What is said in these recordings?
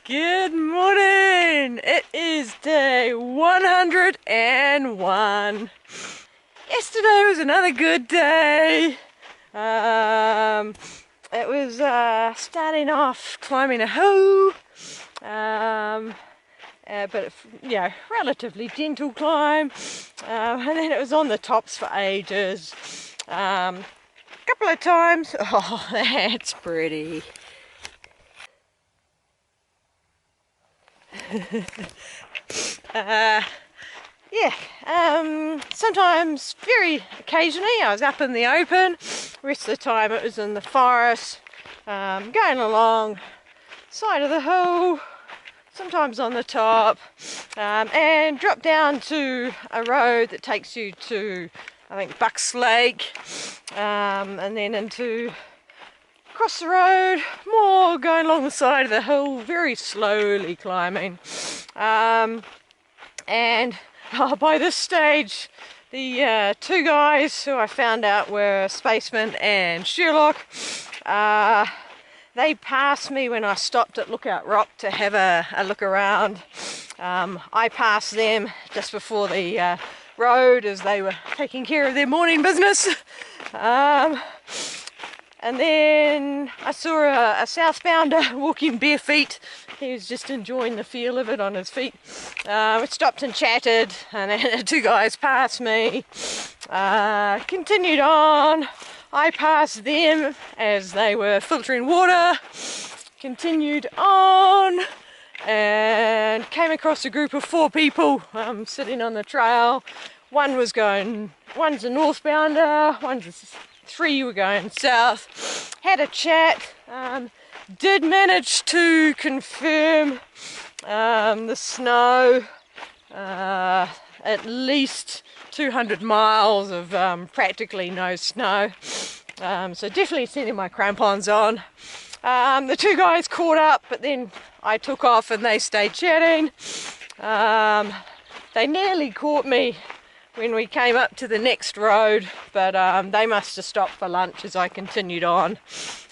Good morning! It is day 101. Yesterday was another good day. It was starting off climbing a hill, but relatively gentle climb, and then it was on the tops for ages. A couple of times. Oh, that's pretty. Sometimes, very occasionally, I was up in the open. The rest of the time it was in the forest, going along side of the hill, sometimes on the top, and drop down to a road that takes you to, I think, Bucks Lake, and then across the road, more going along the side of the hill, very slowly climbing. By this stage, the two guys who I found out were Spaceman and Sherlock, they passed me when I stopped at Lookout Rock to have a look around. I passed them just before the road as they were taking care of their morning business. And then I saw a southbounder walking bare feet. He was just enjoying the feel of it on his feet. We stopped and chatted, and then the two guys passed me. Continued on. I passed them as they were filtering water. Continued on and came across a group of 4 people sitting on the trail. One's a northbounder, 3 were going south. Had a chat. Did manage to confirm the snow, at least 200 miles of practically no snow. So definitely sending my crampons on. The two guys caught up, but then I took off and they stayed chatting. They nearly caught me when we came up to the next road, but they must have stopped for lunch as I continued on.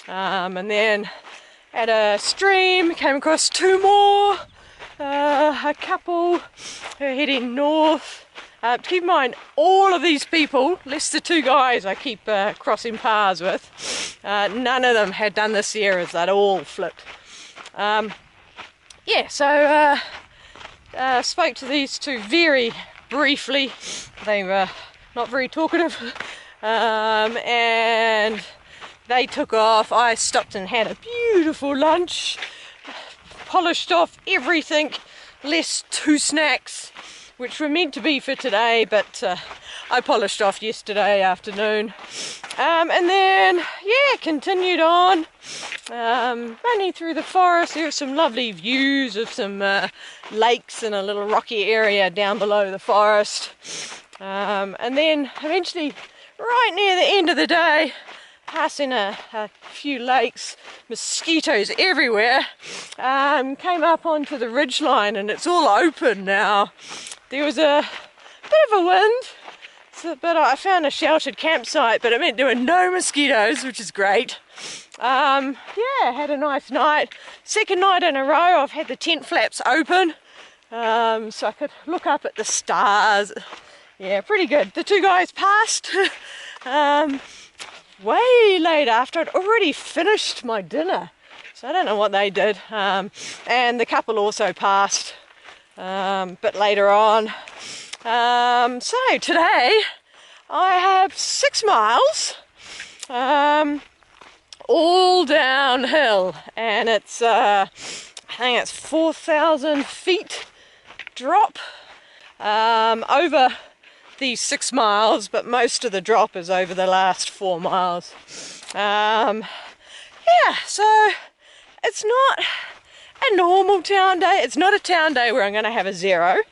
And then at a stream came across 2 more, a couple who are heading north. Keep in mind, all of these people, less the 2 guys I keep crossing paths with, none of them had done this year as they'd all flipped. Spoke to these 2 very briefly. They were not very talkative, and they took off. I stopped and had a beautiful lunch, polished off everything, less 2 snacks, which were meant to be for today, but I polished off yesterday afternoon. And then, continued on, running through the forest. There were some lovely views of some lakes and a little rocky area down below the forest. And then eventually, right near the end of the day, passing a few lakes, mosquitoes everywhere, came up onto the ridgeline, and it's all open now. There was a bit of a wind, but I found a sheltered campsite, but it meant there were no mosquitoes, which is great. Had a nice night. Second night in a row I've had the tent flaps open, so I could look up at the stars. Yeah, pretty good. The 2 guys passed way late after I'd already finished my dinner, so I don't know what they did. And the couple also passed a bit later on. So today I have 6 miles, all downhill, and it's I think it's 4,000 feet drop over these 6 miles, but most of the drop is over the last 4 miles. So it's not a normal town day. It's not a town day where I'm going to have a 0.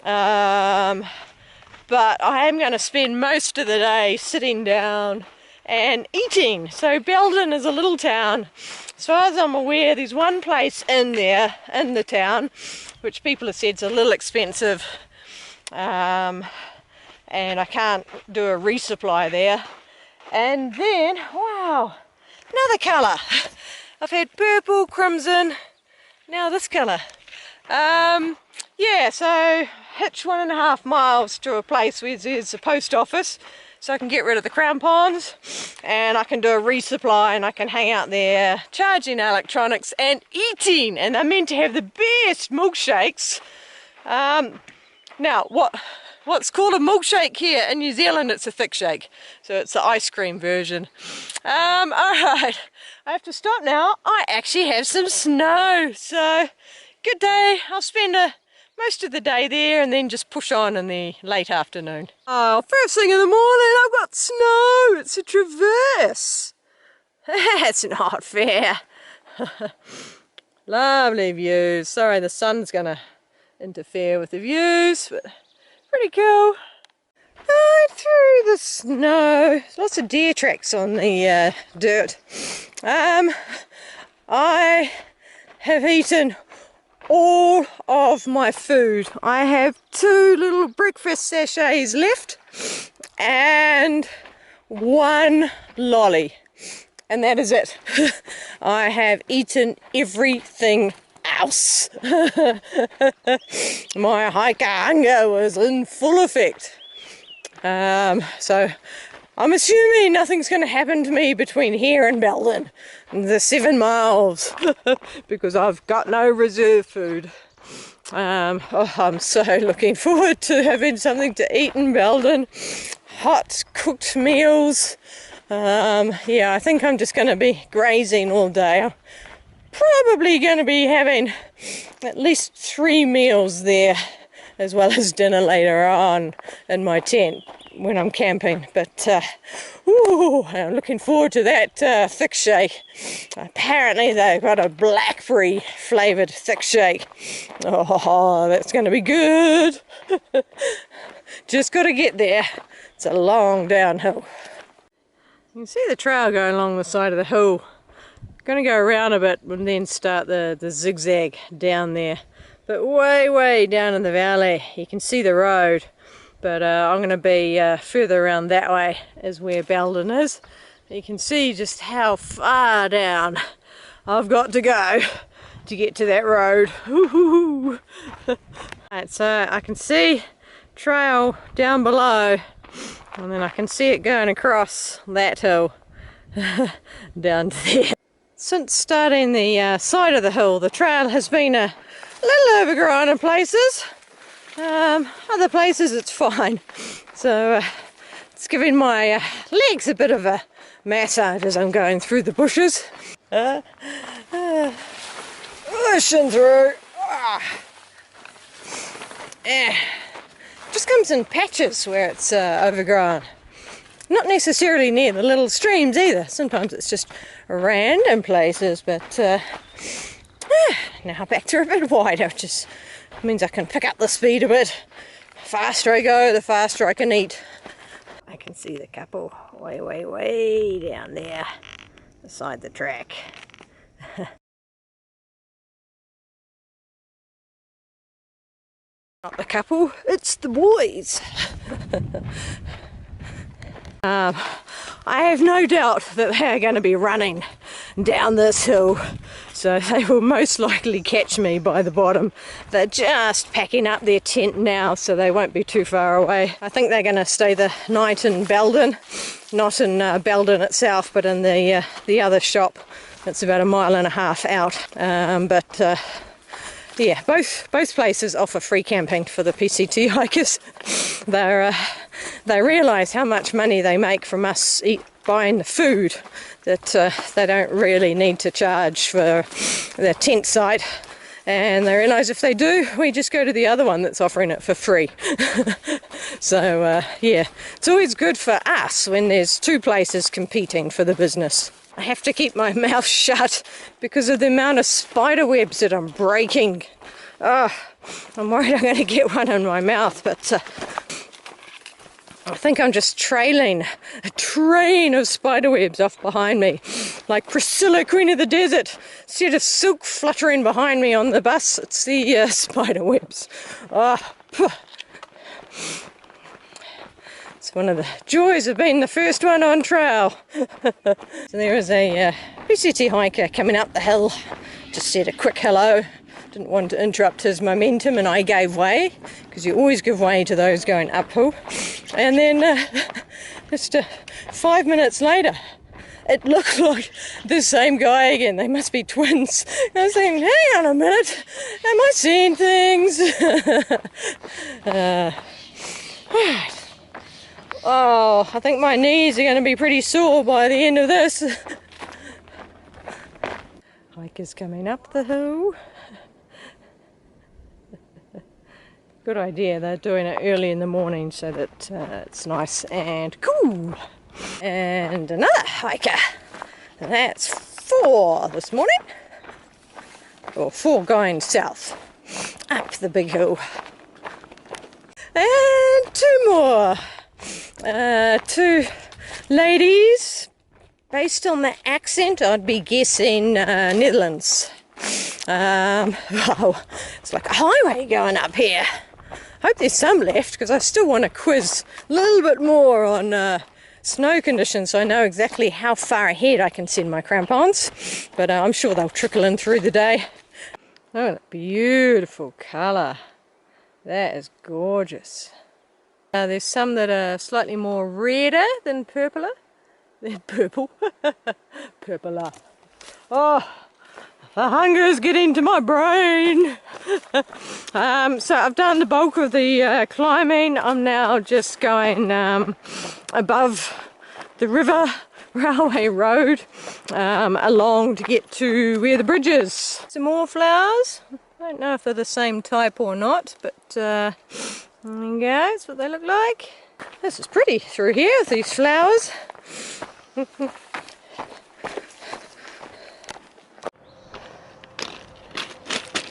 But I am going to spend most of the day sitting down and eating. So Belden is a little town. As far as I'm aware, there's one place in the town, which people have said is a little expensive. And I can't do a resupply there. And then, wow, another colour. I've had purple, crimson, Now this colour. Yeah, so hitch 1.5 miles to a place where there's a post office, so I can get rid of the crampons, and I can do a resupply, and I can hang out there charging electronics and eating, and I'm meant to have the best milkshakes. Now what's called a milkshake here in New Zealand, it's a thick shake, so it's the ice cream version. Alright, I have to stop now. I actually have some snow, so good day. I'll spend most of the day there and then just push on in the late afternoon. Oh, first thing in the morning I've got snow. It's a traverse. That's not fair. Lovely views. Sorry the sun's gonna interfere with the views, but pretty cool. Right through the snow. Lots of deer tracks on the dirt. I have eaten all of my food. I have 2 little breakfast sachets left and 1 lolly, and that is it. I have eaten everything else. My hiker hunger was in full effect. So I'm assuming nothing's going to happen to me between here and Belden, the 7 miles, because I've got no reserve food. Oh, I'm so looking forward to having something to eat in Belden. Hot cooked meals. Yeah, I think I'm just going to be grazing all day. I'm probably going to be having at least 3 meals there, as well as dinner later on in my tent when I'm camping. But ooh, I'm looking forward to that thick shake. Apparently they've got a blackberry flavoured thick shake. Oh, that's going to be good. Just got to get there. It's a long downhill. You can see the trail going along the side of the hill. Going to go around a bit and then start the zigzag down there. But way down in the valley you can see the road, but I'm going to be further around that way is where Belden is. You can see just how far down I've got to go to get to that road. Right, so I can see trail down below, and then I can see it going across that hill down to there. Since starting the side of the hill, the trail has been a little overgrown in places. Other places it's fine. So it's giving my legs a bit of a massage as I'm going through the bushes. Pushing through. Just comes in patches where it's overgrown. Not necessarily near the little streams either. Sometimes it's just random places, but now back to a bit wider, which just means I can pick up the speed a bit. The faster I go, the faster I can eat. I can see the couple way down there beside the track. Not the couple, it's the boys. I have no doubt that they are going to be running down this hill, so they will most likely catch me by the bottom. They're just packing up their tent now, so they won't be too far away. I think they're going to stay the night in Belden, not in Belden itself, but in the other shop. It's about 1.5 miles out. Yeah, both places offer free camping for the PCT hikers. They realise how much money they make from us buying the food, that they don't really need to charge for their tent site. And they realise if they do, we just go to the other one that's offering it for free. So yeah, it's always good for us when there's 2 places competing for the business. I have to keep my mouth shut because of the amount of spider webs that I'm breaking. Oh, I'm worried I'm going to get one in my mouth, but I think I'm just trailing a train of spider webs off behind me, like Priscilla, Queen of the Desert. Instead of silk fluttering behind me on the bus, it's the spider webs. Oh, it's one of the joys of being the first one on trail. So there is a PCT hiker coming up the hill. Just said a quick hello. Didn't want to interrupt his momentum, and I gave way, because you always give way to those going uphill. And then just 5 minutes later, it looked like the same guy again. They must be twins. I was thinking, hang on a minute, am I seeing things? Right. Oh, I think my knees are going to be pretty sore by the end of this. Hikers coming up the hill. Good idea, they're doing it early in the morning so that it's nice and cool. And another hiker. That's 4 this morning. Or 4 going south up the big hill. And 2 more. 2 ladies. Based on the accent, I'd be guessing Netherlands. Oh, it's like a highway going up here. Hope there's some left, because I still want to quiz a little bit more on snow conditions, so I know exactly how far ahead I can send my crampons. But I'm sure they'll trickle in through the day. Oh, that beautiful colour. That is gorgeous. There's some that are slightly more redder than purpler. They're purple. Purpler. Oh, the hunger's getting to my brain. So I've done the bulk of the climbing. I'm now just going above the river railway road along to get to where the bridge is. Some more flowers. I don't know if they're the same type or not, but there you go, that's what they look like. This is pretty through here with these flowers.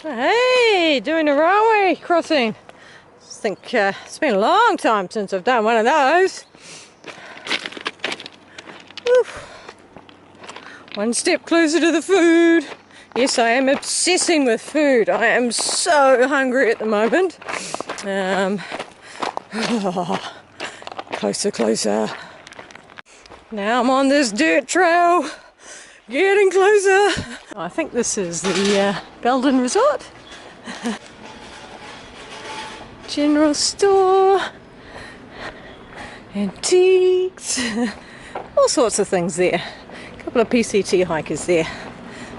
Hey, doing a railway crossing. I think it's been a long time since I've done one of those. Whew. One step closer to the food. Yes, I am obsessing with food. I am so hungry at the moment. Oh, closer, closer. Now I'm on this dirt trail, getting closer. I think this is the Belden resort. General store, antiques, all sorts of things there. A couple of PCT hikers there.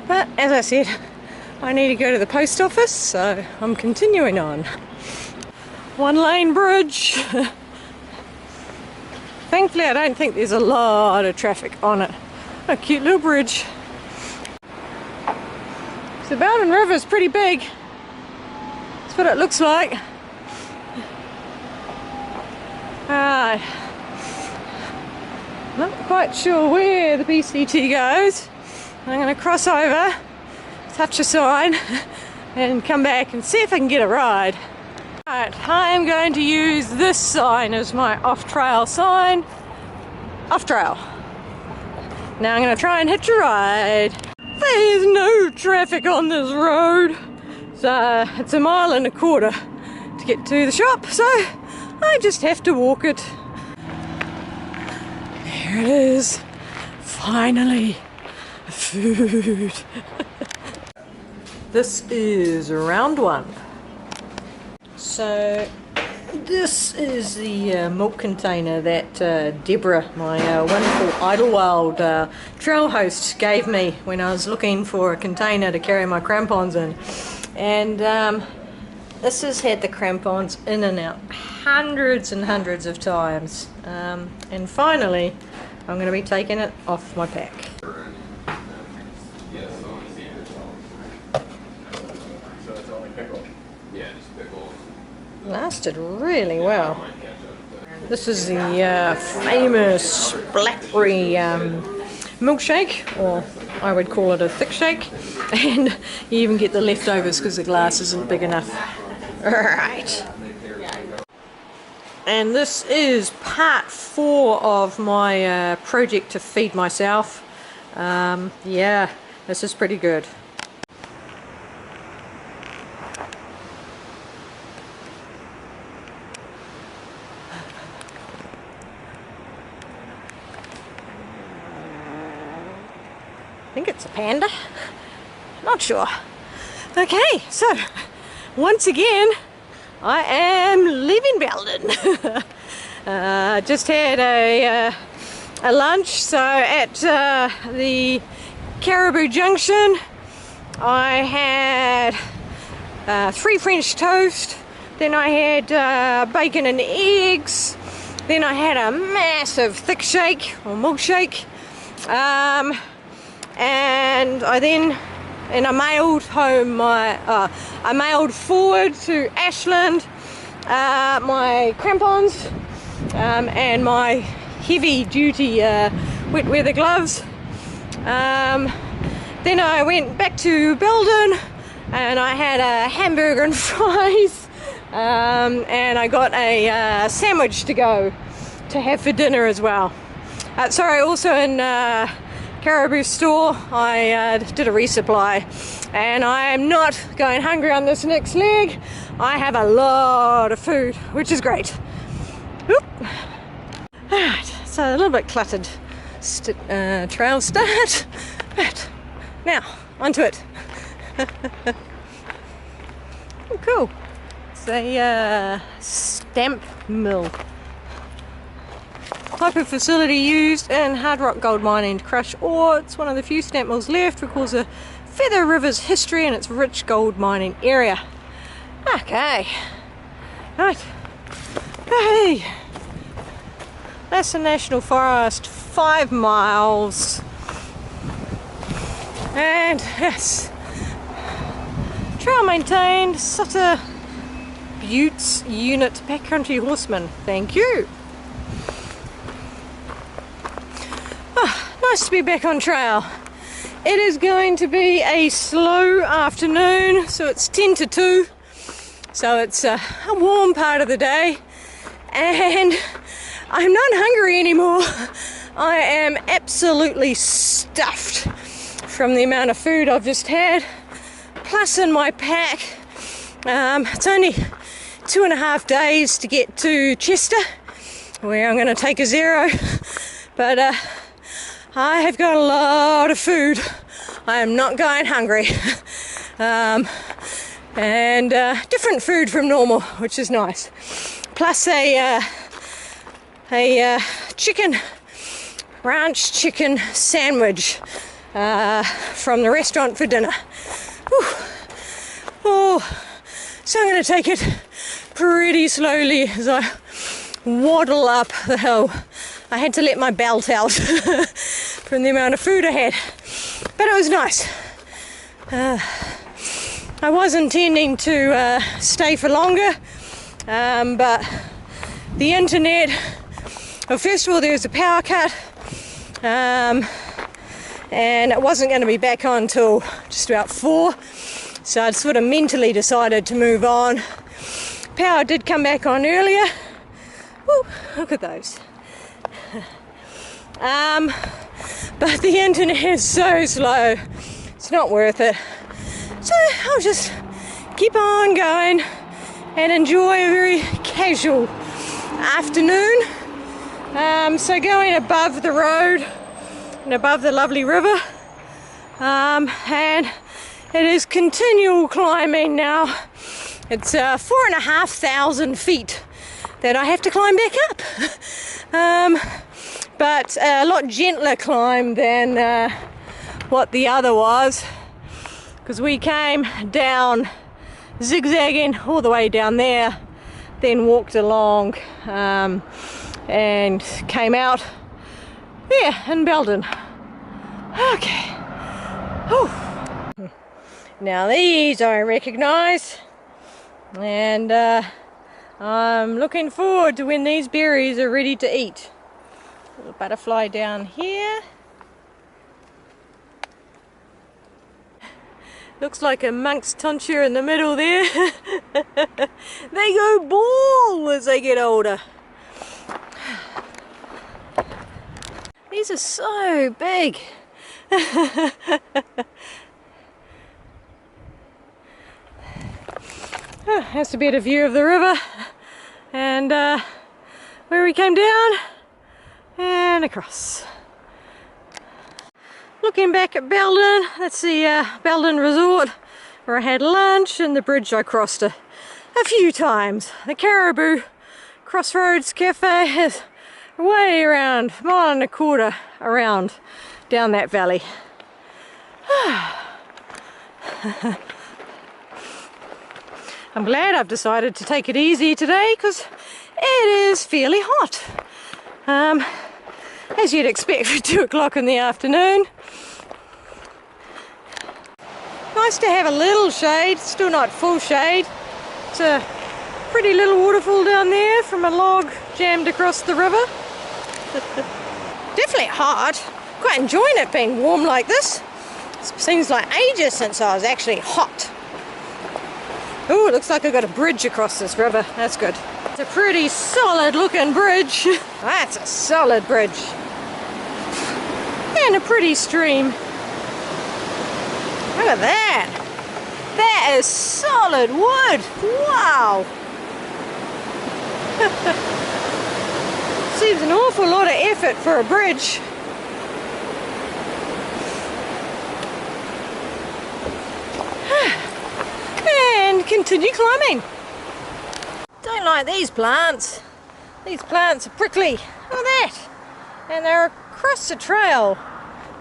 But as I said, I need to go to the post office, so I'm continuing on. 1-lane bridge. Thankfully, I don't think there's a lot of traffic on it. A cute little bridge. The Belden River is pretty big. That's what it looks like. Alright. Not quite sure where the PCT goes. I'm going to cross over, touch a sign, and come back and see if I can get a ride. Alright, I am going to use this sign as my off-trail sign. Off-trail. Now I'm going to try and hitch a ride. There's no traffic on this road. So it's 1.25 miles to get to the shop, so I just have to walk it. There it is. Finally. Food. This is round 1. So this is the milk container that Deborah, my wonderful Idlewild trail host, gave me when I was looking for a container to carry my crampons in. And this has had the crampons in and out hundreds and hundreds of times. And finally, I'm going to be taking it off my pack. Lasted really well. This is the famous blackberry milkshake, or I would call it a thick shake, and you even get the leftovers because the glass isn't big enough. Right. And this is part 4 of my project to feed myself. Yeah, this is pretty good. I think it's a panda, not sure. Okay, so once again I am leaving Belden. Just had a lunch. So at the Caribou Junction I had 3 French toast, then I had bacon and eggs, then I had a massive thick shake or milkshake, and I mailed home I mailed forward to Ashland my crampons and my heavy duty wet weather gloves. Then I went back to Belden and I had a hamburger and fries, and I got a sandwich to go to have for dinner as well. Sorry, also in Caribou store I did a resupply, and I am not going hungry on this next leg. I have a lot of food, which is great. Alright, so a little bit cluttered trail start, but now onto it. Oh, cool. It's a stamp mill. Type of facility used in hard rock gold mining to crush ore. It's one of the few stamp mills left, recalls the Feather River's history and its rich gold mining area. Okay. Right. Hey. That's the National Forest, 5 miles. And yes. Trail maintained, Sutter Buttes Unit Backcountry Horseman. Thank you. Nice to be back on trail. It is going to be a slow afternoon, so it's 10 to 2, so it's a warm part of the day, and I'm not hungry anymore. I am absolutely stuffed from the amount of food I've just had, plus in my pack. It's only 2.5 days to get to Chester, where I'm going to take a zero, but I have got a lot of food. I am not going hungry. And different food from normal, which is nice. Plus a chicken, ranch chicken sandwich from the restaurant for dinner. Whew. Oh, so I'm going to take it pretty slowly as I waddle up the hill. I had to let my belt out from the amount of food I had, but it was nice. I was intending to stay for longer, but the internet, well, first of all there was a power cut, and it wasn't going to be back on till just about 4, so I'd sort of mentally decided to move on. Power did come back on earlier. Woo, look at those. But the internet is so slow, it's not worth it. So I'll just keep on going and enjoy a very casual afternoon. So going above the road and above the lovely river, and it is continual climbing now. It's 4,500 feet that I have to climb back up. But a lot gentler climb than what the other was, because we came down zigzagging all the way down there, then walked along and came out there in Belden. Okay. Whew. Now these I recognise, and I'm looking forward to when these berries are ready to eat. Little butterfly down here. Looks like a monk's tonsure in the middle there. They go bald as they get older. These are so big. Has to be at a view of the river, and where we came down and across. Looking back at Belden, that's the Belden Resort where I had lunch, and the bridge I crossed a few times. The Caribou Crossroads Cafe is way around, mile and a quarter around down that valley. I'm glad I've decided to take it easy today because it is fairly hot. As you'd expect for 2 o'clock in the afternoon. Nice to have a little shade, still not full shade. It's a pretty little waterfall down there from a log jammed across the river. Definitely hot. Quite enjoying it being warm like this. It seems like ages since I was actually hot. Oh, it looks like I've got a bridge across this river. That's good. It's a pretty solid looking bridge. That's a solid bridge. And a pretty stream. Look at that. That is solid wood. Wow. Seems an awful lot of effort for a bridge. And continue climbing. Don't like these plants. These plants are prickly. Look at that. And they're across the trail.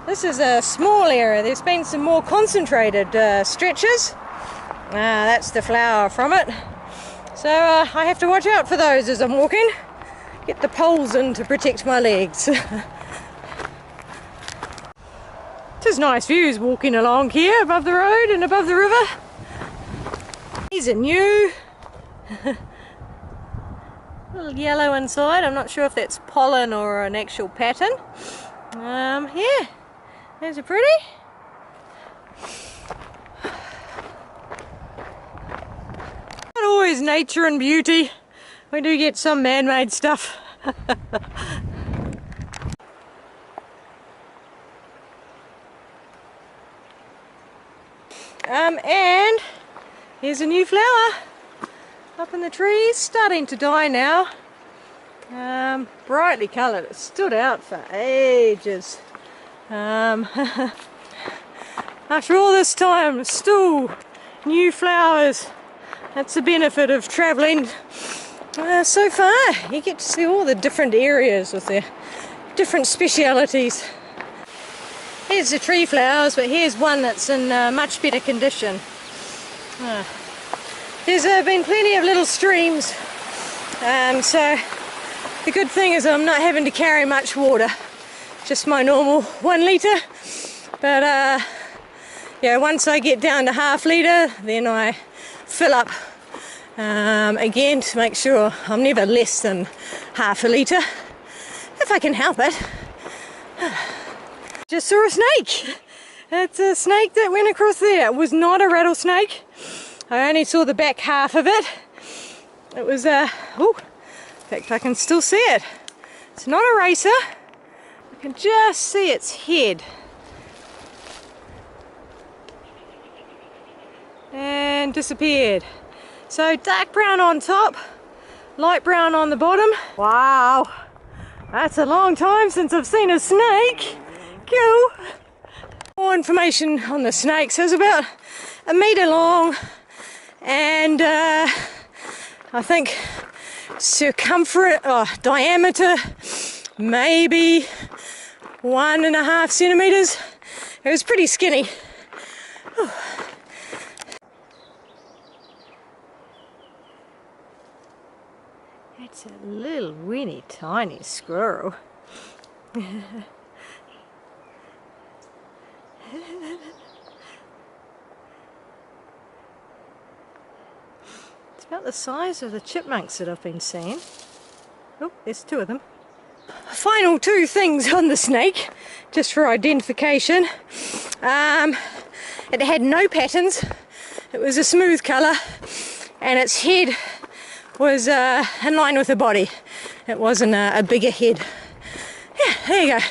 This is a small area. There's been some more concentrated stretches. That's the flower from it. So I have to watch out for those as I'm walking. Get the poles in to protect my legs. Just nice views walking along here above the road and above the river. These are new. A little yellow inside. I'm not sure if that's pollen or an actual pattern. Yeah, those are pretty. Not always nature and beauty. We do get some man-made stuff. And here's a new flower up in the trees, starting to die now. Brightly coloured. It stood out for ages. After all this time, still new flowers. That's the benefit of travelling so far. You get to see all the different areas with their different specialities. Here's the tree flowers, but here's one that's in much better condition. There's been plenty of little streams, so the good thing is I'm not having to carry much water, just my normal 1 litre. But yeah, once I get down to ½ litre, then I fill up again to make sure I'm never less than ½ litre, if I can help it. Just saw a snake. It's a snake that went across there. It was not a rattlesnake. I only saw the back half of it. It was oh, in fact I can still see it. It's not a racer. I can just see its head. And disappeared. So dark brown on top, light brown on the bottom. Wow, that's a long time since I've seen a snake. Cool. More information on the snake. So it's about 1 metre long, and I think circumference, diameter, maybe 1.5 centimetres. It was pretty skinny. Whew. It's a little weeny tiny squirrel. It's about the size of the chipmunks that I've been seeing. Oh, there's 2 of them. Final 2 things on the snake, just for identification. It had no patterns. It was a smooth colour, and its head was in line with the body. It wasn't a bigger head. Yeah, there you go.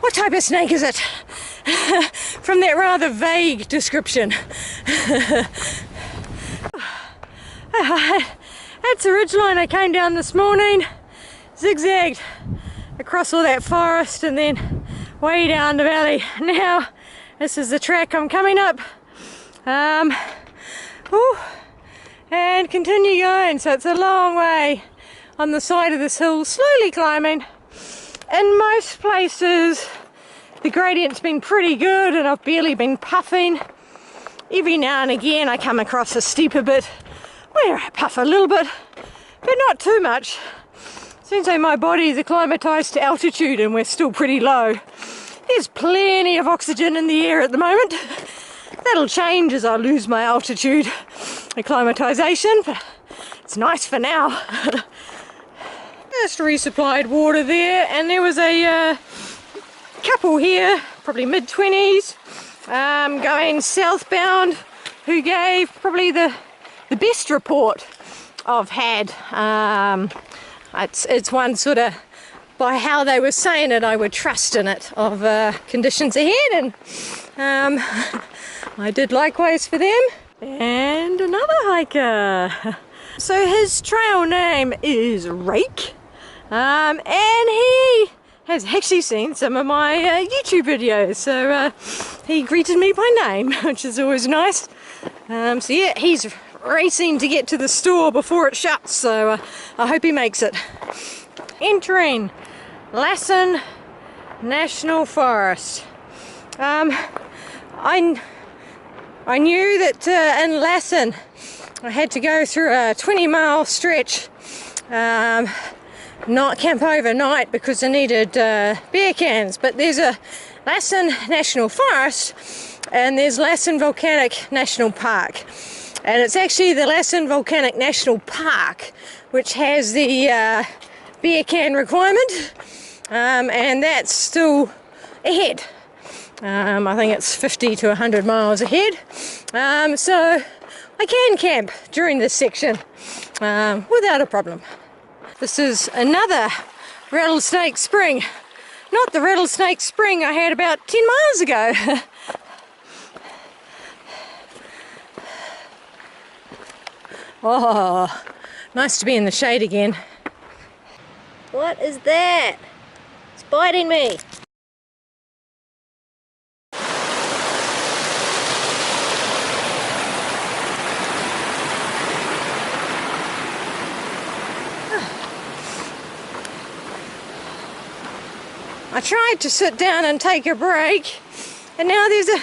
What type of snake is it? From that rather vague description. That's the ridgeline I came down this morning, zigzagged across all that forest and then way down the valley. Now this is the track I'm coming up. Ooh, and continue going. So it's a long way on the side of this hill, slowly climbing. In most places the gradient's been pretty good and I've barely been puffing. Every now and again I come across a steeper bit where I puff a little bit, but not too much. Seems like my body is acclimatized to altitude and we're still pretty low. There's plenty of oxygen in the air at the moment. That'll change as I lose my altitude acclimatization, but it's nice for now. Just resupplied water there, and there was a couple here, probably mid-20s, going southbound, who gave probably the best report I've had. It's one sort of, by how they were saying it, I would trust in it, of conditions ahead, and I did likewise for them. And another hiker. So his trail name is Rake, and he has actually seen some of my YouTube videos, so he greeted me by name, which is always nice. So yeah, he's racing to get to the store before it shuts, so I hope he makes it. Entering Lassen National Forest. I knew that in Lassen I had to go through a 20-mile stretch, not camp overnight because I needed beer cans, but there's a Lassen National Forest and there's Lassen Volcanic National Park, and it's actually the Lassen Volcanic National Park which has the beer can requirement, and that's still ahead. I think it's 50 to 100 miles ahead, so I can camp during this section without a problem. This is another rattlesnake spring, not the rattlesnake spring I had about 10 miles ago. Oh, nice to be in the shade again. What is that? It's biting me. I tried to sit down and take a break, and now there's a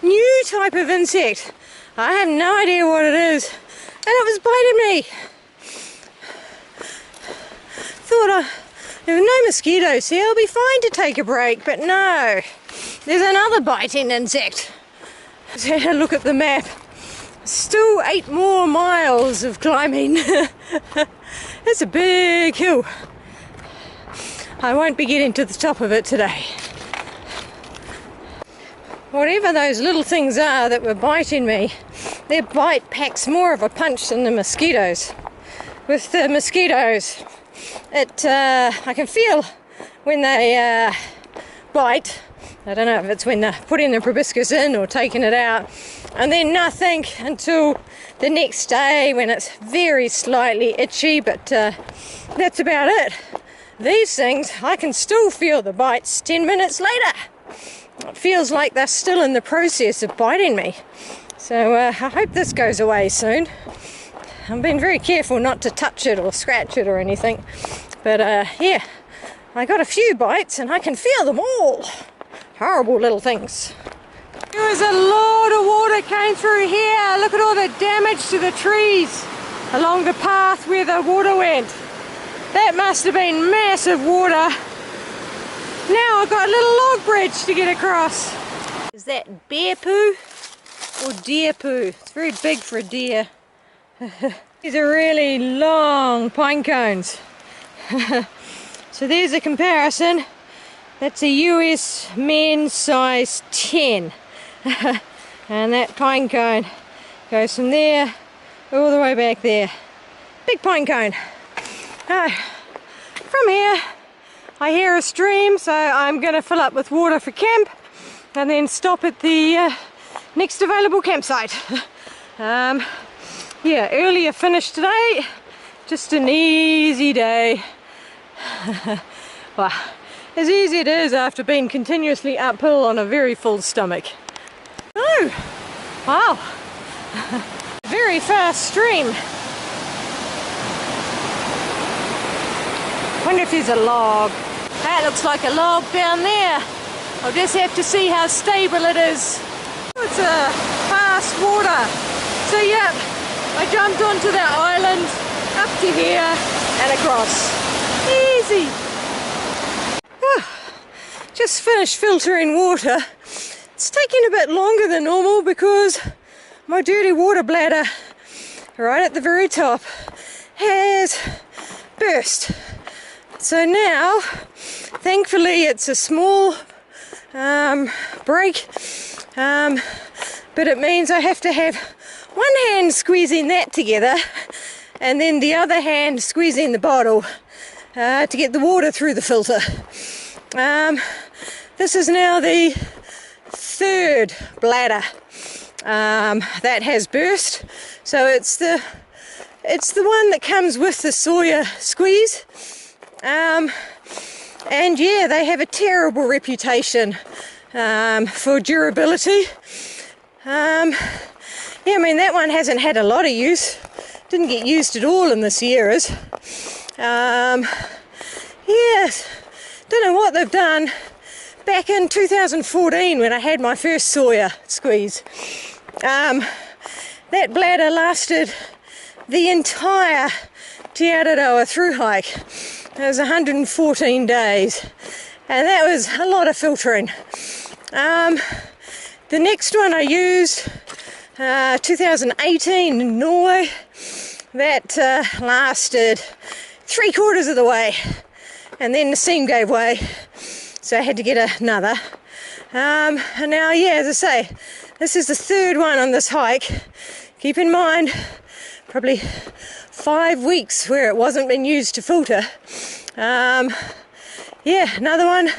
new type of insect. I have no idea what it is, and it was biting me. Thought there were no mosquitoes here, I'll be fine to take a break, but no, there's another biting insect. Let's have a look at the map. Still 8 more miles of climbing. It's a big hill. I won't be getting to the top of it today. Whatever those little things are that were biting me, their bite packs more of a punch than the mosquitoes. With the mosquitoes, I can feel when they bite. I don't know if it's when they're putting the proboscis in or taking it out, and then nothing until the next day when it's very slightly itchy, but that's about it. These things, I can still feel the bites 10 minutes later. It feels like they're still in the process of biting me. So I hope this goes away soon. I'm being very careful not to touch it or scratch it or anything. But yeah, I got a few bites and I can feel them all. Horrible little things. There was a lot of water came through here. Look at all the damage to the trees along the path where the water went. That must have been massive water. Now I've got a little log bridge to get across. Is that bear poo or deer poo? It's very big for a deer. These are really long pine cones. So there's a comparison. That's a US men's size 10. And that pine cone goes from there all the way back there. Big pine cone. From here I hear a stream, so I'm going to fill up with water for camp and then stop at the next available campsite. Yeah, earlier finish today, just an easy day. Well, as easy it is after being continuously uphill on a very full stomach. Oh, Wow, very fast stream. Wonder if there's a log. That looks like a log down there. I'll just have to see how stable it is. It's a fast water. So yeah, I jumped onto that island, up to here and across. Easy. Just finished filtering water. It's taking a bit longer than normal because my dirty water bladder right at the very top has burst. So now, thankfully it's a small break, but it means I have to have one hand squeezing that together and then the other hand squeezing the bottle to get the water through the filter. This is now the third bladder that has burst, so it's the one that comes with the Sawyer squeeze, and yeah, they have a terrible reputation for durability. Yeah, I mean that one hasn't had a lot of use, didn't get used at all in this years. Yes, don't know what they've done. Back in 2014 when I had my first Sawyer squeeze, that bladder lasted the entire Te Araroa through hike. It was 114 days and that was a lot of filtering. The next one I used 2018 in Norway, that lasted 3/4 of the way and then the seam gave way. So I had to get another. And now, yeah, as I say, this is the third one on this hike. Keep in mind, probably 5 weeks where it wasn't been used to filter. Yeah, another one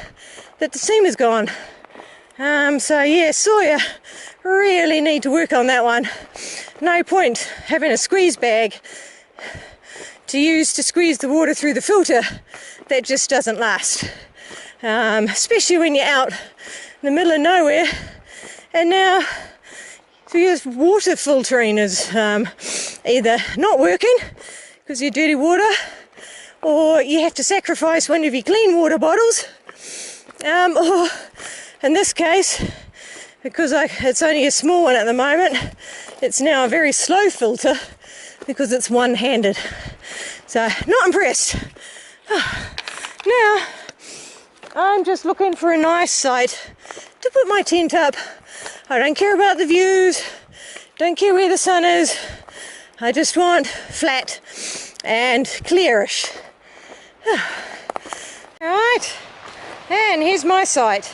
that the seam is gone. So yeah, Sawyer really need to work on that one. No point having a squeeze bag to use to squeeze the water through the filter. That just doesn't last. Especially when you're out in the middle of nowhere, and now your water filtering is either not working because you're dirty water, or you have to sacrifice one of your clean water bottles, or in this case, because it's only a small one at the moment, it's now a very slow filter because it's one-handed. So not impressed. Now I'm just looking for a nice site to put my tent up. I don't care about the views, don't care where the sun is. I just want flat and clearish. Alright, and here's my site.